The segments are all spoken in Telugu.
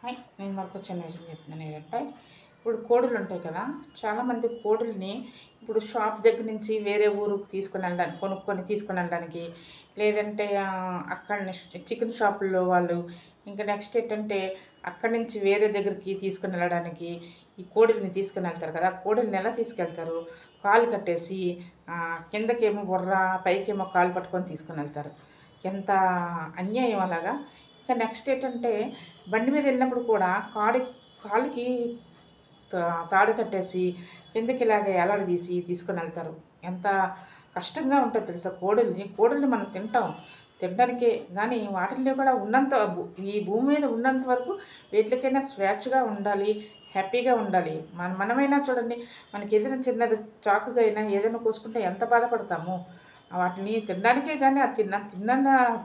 హాయ్, నేను మరొక చిన్న విషయం చెప్తున్నాను ఏంటంటే, ఇప్పుడు కోడులు ఉంటాయి కదా. చాలామంది కోడుల్ని ఇప్పుడు షాప్ దగ్గర నుంచి వేరే ఊరుకి తీసుకొని వెళ్ళడానికి, కొనుక్కొని తీసుకొని వెళ్ళడానికి, లేదంటే అక్కడ చికెన్ షాపుల్లో వాళ్ళు, ఇంకా నెక్స్ట్ ఏంటంటే అక్కడి నుంచి వేరే దగ్గరికి తీసుకొని వెళ్ళడానికి ఈ కోడిల్ని తీసుకొని వెళ్తారు కదా. కోడిల్ని ఎలా తీసుకెళ్తారు? కాలు కట్టేసి కిందకేమో బుర్ర, పైకేమో కాలు పట్టుకొని తీసుకొని వెళ్తారు. ఎంత అన్యాయం అలాగా. ఇంకా నెక్స్ట్ ఏంటంటే బండి మీద వెళ్ళినప్పుడు కూడా కాలుకి తాడు కట్టేసి కిందకి ఇలాగ ఏలాడదీసి తీసుకొని వెళ్తారు. ఎంత కష్టంగా ఉంటుందో తెలుసా. కోడుల్ని మనం తినడానికే కానీ వాటిల్లో కూడా ఈ భూమి మీద ఉన్నంత వరకు వీటికైనా స్వేచ్ఛగా ఉండాలి, హ్యాపీగా ఉండాలి. మనమైనా చూడండి, మనకి ఏదైనా చిన్నది చాకుగా అయినా ఏదైనా కోసుకుంటే ఎంత బాధపడతాము. వాటిని తినడానికే కానీ అది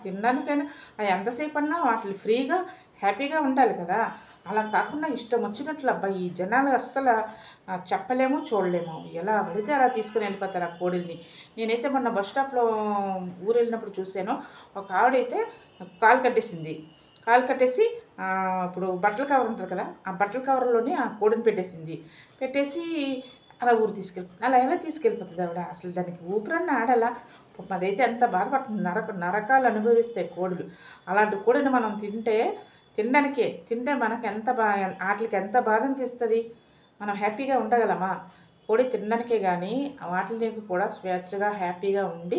తినడానికైనా ఎంతసేపు అన్నా వాటిని ఫ్రీగా హ్యాపీగా ఉండాలి కదా. అలా కాకుండా ఇష్టం వచ్చినట్లు అబ్బాయి ఈ జనాలు అస్సలు చెప్పలేము, చూడలేము. ఎలా పడితే అలా తీసుకుని వెళ్ళిపోతారు ఆ కోడిల్ని. నేనైతే మొన్న బస్ స్టాప్లో ఊరు వెళ్ళినప్పుడు చూశాను. ఒక ఆవిడైతే కాలు కట్టేసింది. కాలు కట్టేసి ఇప్పుడు బట్టల కవర్ ఉంటుంది కదా, ఆ బట్టల కవర్లోనే ఆ కోడిని పెట్టేసి అలా ఊరు అలా ఎలా తీసుకెళ్ళిపోతుంది ఆవిడ? అసలు దానికి ఊపిరన్నా ఆడాలా? అదైతే ఎంత బాధపడుతుంది. నరకాలు అనుభవిస్తాయి కోడులు. అలాంటి కోడిని మనం తింటే మనకు వాటికి ఎంత బాధ అనిపిస్తుంది. మనం హ్యాపీగా ఉండగలమా? కోడి తినడానికే కానీ వాటిని కూడా స్వేచ్ఛగా హ్యాపీగా ఉండి,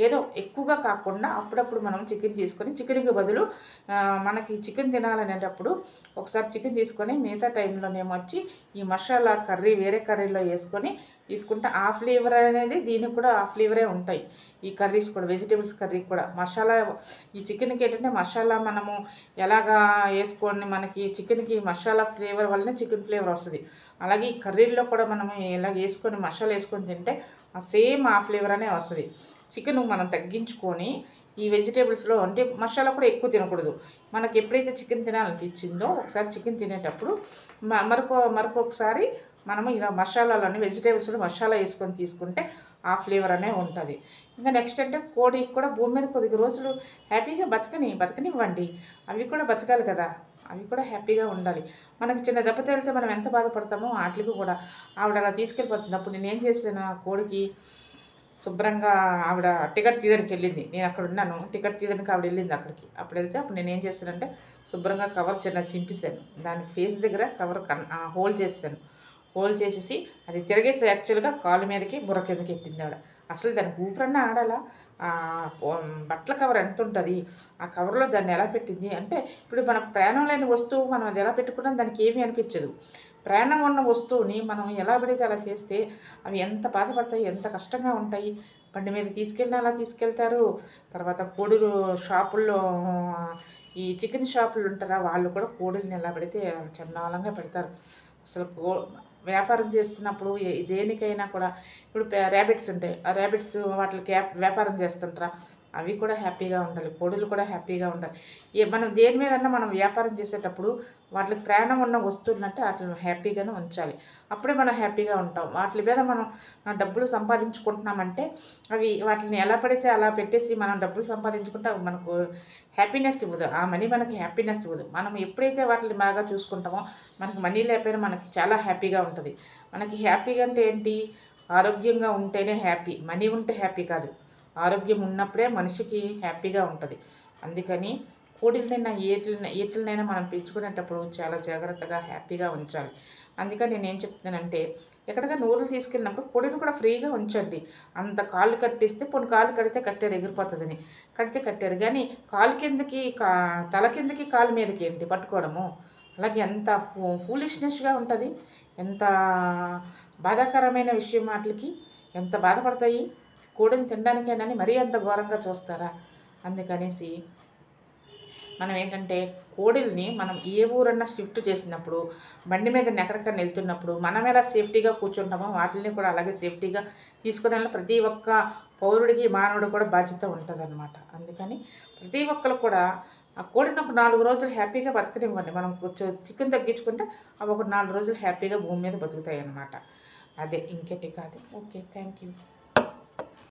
ఏదో ఎక్కువగా కాకుండా అప్పుడప్పుడు మనం చికెన్ తీసుకొని, చికెన్కి బదులు మనకి చికెన్ తినాలనేటప్పుడు ఒకసారి చికెన్ తీసుకొని మిగతా టైంలోనేమో వచ్చి ఈ మసాలా కర్రీ వేరే కర్రీలో వేసుకొని తీసుకుంటే ఆ ఫ్లేవర్ అనేది దీనికి కూడా ఆ ఫ్లేవరే ఉంటాయి. ఈ కర్రీస్ కూడా, వెజిటేబుల్స్ కర్రీ కూడా మసాలా, ఈ చికెన్కి ఏంటంటే మసాలా మనము ఎలాగా వేసుకొని, మనకి చికెన్కి మసాలా ఫ్లేవర్ వల్లనే చికెన్ ఫ్లేవర్ వస్తుంది. అలాగే ఈ కర్రీల్లో కూడా మనం ఇలా వేసుకొని మసాలా వేసుకొని తింటే సేమ్ ఆ ఫ్లేవర్ అనే వస్తుంది. చికెన్ మనం తగ్గించుకొని ఈ వెజిటేబుల్స్లో అంటే మసాలా కూడా ఎక్కువ తినకూడదు. మనకి ఎప్పుడైతే చికెన్ తినాలనిపించిందో ఒకసారి చికెన్ తినేటప్పుడు మరొకసారి మనము ఇలా మసాలాలోని వెజిటేబుల్స్లో మసాలా వేసుకొని తీసుకుంటే ఆ ఫ్లేవర్ అనే ఉంటుంది. ఇంకా నెక్స్ట్ అంటే కోడికి కూడా భూమి మీద కొద్ది రోజులు హ్యాపీగా బతకనివ్వండి. అవి కూడా బతకాలి కదా. అవి కూడా హ్యాపీగా ఉండాలి. మనకి చిన్న దెబ్బ తగిలితే మనం ఎంత బాధపడతామో వాటికి కూడా ఆవిడ అలా తీసుకెళ్ళిపోతుంది. అప్పుడు నేనేం చేశాను, ఆ కోడికి శుభ్రంగా ఆవిడ టికెట్ తీయడానికి వెళ్ళింది. నేను అక్కడ ఉన్నాను. టికెట్ తీయడానికి ఆవిడ వెళ్ళింది అక్కడికి. అప్పుడు నేనేం చేశానంటే శుభ్రంగా కవర్ చింపేశాను. దాని ఫేస్ దగ్గర కవర్ హోల్ చేశాను. హోల్ చేసేసి అది తిరిగేసి యాక్చువల్గా కాలు మీదకి బుర్ర కిందకి ఎట్టింది ఆవిడ. అసలు దానికి ఊపిరన్నా ఆడాలా? బట్టల కవర్ ఎంత ఉంటుంది, ఆ కవర్లో దాన్ని ఎలా పెట్టింది అంటే, ఇప్పుడు మన ప్రాణం లేని వస్తువు మనం అది ఎలా పెట్టుకున్నా దానికి ఏమీ అనిపించదు. ప్రాణం ఉన్న వస్తువుని మనం ఎలా పడితే అలా చేస్తే అవి ఎంత బాధపడతాయి, ఎంత కష్టంగా ఉంటాయి. బండి మీద అలా తీసుకెళ్తారు. తర్వాత కోడులు షాపుల్లో ఈ చికెన్ షాపులు ఉంటారా, వాళ్ళు కూడా కోడుల్ని ఎలా పడితే చండాలంగా పెడతారు. అసలు వ్యాపారం చేస్తున్నప్పుడు దేనికైనా కూడా ఇప్పుడు ర్యాబిట్స్ ఉంటాయి. ఆ ర్యాబిట్స్ వాటికి వ్యాపారం చేస్తుంటారా, అవి కూడా హ్యాపీగా ఉండాలి. కోడులు కూడా హ్యాపీగా ఉండాలి. మనం దేని మీదన్నా మనం వ్యాపారం చేసేటప్పుడు వాటికి ప్రాణం ఉన్న వస్తువులంటే వాటిని హ్యాపీగానే ఉంచాలి. అప్పుడే మనం హ్యాపీగా ఉంటాం. వాటి మీద మనం డబ్బులు సంపాదించుకుంటున్నామంటే వాటిని ఎలా పడితే అలా పెట్టేసి మనం డబ్బులు సంపాదించుకుంటే అవి మనకు హ్యాపీనెస్ ఇవ్వదు. ఆ మనీ మనకి హ్యాపీనెస్ ఇవ్వదు. మనం ఎప్పుడైతే వాటిని బాగా చూసుకుంటామో మనకి మనీ లేకపోయినా మనకి చాలా హ్యాపీగా ఉంటుంది. మనకి హ్యాపీగా అంటే ఏంటి? ఆరోగ్యంగా ఉంటేనే హ్యాపీ. మనీ ఉంటే హ్యాపీ కాదు. ఆరోగ్యం ఉన్నప్పుడే మనిషికి హ్యాపీగా ఉంటుంది. అందుకని కోడిలనైనా ఏటినైనా మనం పెంచుకునేటప్పుడు చాలా జాగ్రత్తగా హ్యాపీగా ఉంచాలి. అందుకని నేనేం చెప్తున్నానంటే, ఎక్కడికైనా ఊర్లు తీసుకెళ్ళినప్పుడు కోడిని కూడా ఫ్రీగా ఉంచండి. అంత కాళ్ళు కట్టిస్తే కాళ్ళు కడితే కట్టారు ఎగిరిపోతుందని కట్టారు కానీ కాలు కిందకి తల కిందకి కాలు మీదకి ఏంటి పట్టుకోవడము? అలాగే ఎంత ఫూలిష్నెస్గా ఉంటుంది. ఎంత బాధాకరమైన విషయం వాటికి. ఎంత బాధపడతాయి. కోడిని తినడానికేనని మరీ అంత ఘోరంగా చూస్తారా? అందుకనేసి మనం ఏంటంటే కోడిల్ని మనం ఏ ఊరన్నా షిఫ్ట్ చేసినప్పుడు, బండి మీద ఎక్కడికన్నా వెళ్తున్నప్పుడు మనం ఎలా సేఫ్టీగా కూర్చుంటామో వాటిని కూడా అలాగే సేఫ్టీగా తీసుకుని ప్రతి ఒక్క పౌరుడికి, మానవుడికి కూడా బాధ్యత ఉంటుందన్నమాట. అందుకని ప్రతి ఒక్కరు కూడా ఆ కోడిని ఒక 4 రోజులు హ్యాపీగా బతకనివ్వండి. మనం కొంచెం చికెన్ తగ్గించుకుంటే అవి ఒక 4 రోజులు హ్యాపీగా భూమి మీద బతుకుతాయి అన్నమాట. అదే ఇంకేటి కాదు. Okay, thank you.